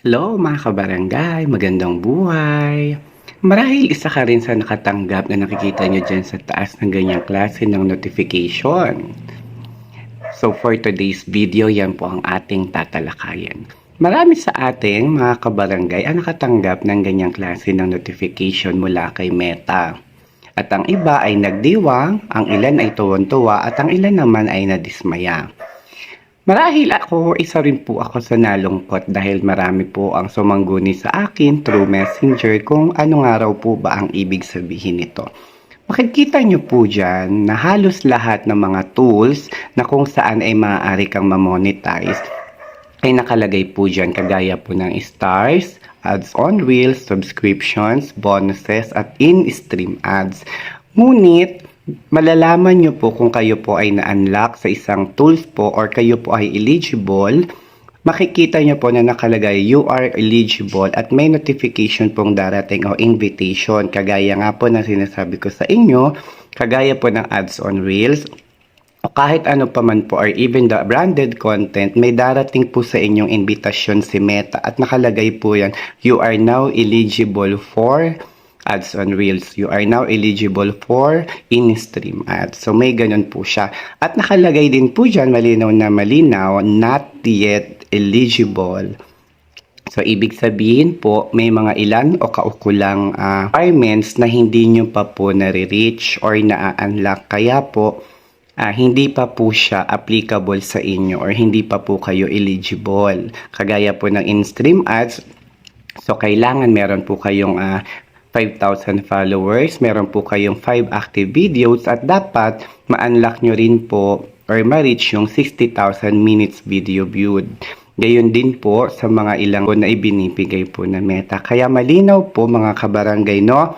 Hello mga kabarangay, magandang buhay. Marahil isa ka rin sa nakatanggap na nakikita nyo dyan sa taas ng ganyang klase ng notification. So for today's video, yan po ang ating tatalakayan. Marami sa ating mga kabarangay ang nakatanggap ng ganyang klase ng notification mula kay Meta. At ang iba ay nagdiwang, ang ilan ay tuwan-tuwa at ang ilan naman ay nadismaya. Marahil isa rin po ako sa nalungkot dahil marami po ang sumangguni sa akin through messenger kung ano nga raw po ba ang ibig sabihin nito. Makikita nyo po dyan na halos lahat ng mga tools na kung saan ay maaari kang mamonetize ay nakalagay po dyan kagaya po ng stars, ads on reels, subscriptions, bonuses at in-stream ads. Ngunit malalaman nyo po kung kayo po ay na-unlock sa isang tools po or kayo po ay eligible. Makikita nyo po na nakalagay you are eligible at may notification pong darating o invitation. Kagaya nga po na sinasabi ko sa inyo, kagaya po ng ads on reels o kahit ano pa man po or even the branded content, may darating po sa inyong invitation si Meta at nakalagay po yan, you are now eligible for ads on reels. You are now eligible for in-stream ads. So may ganun po siya. At nakalagay din po dyan, malinaw na malinaw, not yet eligible. So ibig sabihin po, may mga ilan o kaukulang requirements na hindi nyo pa po nare-reach or na-unlock. Kaya po, hindi pa po siya applicable sa inyo or hindi pa po kayo eligible. Kagaya po ng in-stream ads, so kailangan meron po kayong 5,000 followers, meron po kayong 5 active videos at dapat ma-unlock nyo rin po or ma-reach yung 60,000 minutes video viewed. Gayon din po sa mga ilang po na ibinibigay po na Meta. Kaya malinaw po mga kabarangay, no?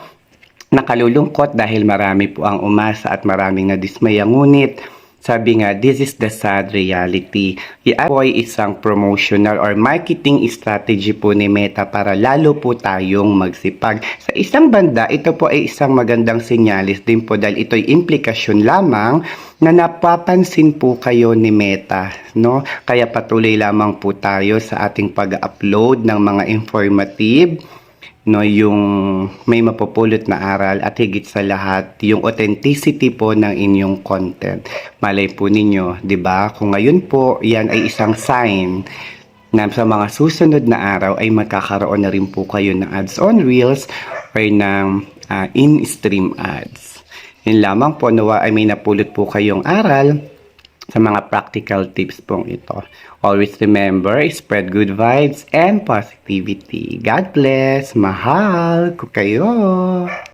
Nakalulungkot dahil marami po ang umasa at maraming nadismaya. Ngunit sabi nga, this is the sad reality. Yan po ay isang promotional or marketing strategy po ni Meta para lalo po tayong magsipag. Sa isang banda, ito po ay isang magandang senyalis din po dahil ito ay implikasyon lamang na napapansin po kayo ni Meta, no? Kaya patuloy lamang po tayo sa ating pag-upload ng mga informative, no, yung may mapupulot na aral at higit sa lahat yung authenticity po ng inyong content. Malay po ninyo, 'di ba? Kung ngayon po, yan ay isang sign na sa mga susunod na araw ay magkakaroon na rin po kayo ng ads on reels or ng in-stream ads. Yun lamang po, nawa ay may napulot po kayong aral sa mga practical tips pong ito. Always remember, spread good vibes and positivity. God bless. Mahal ko kayo.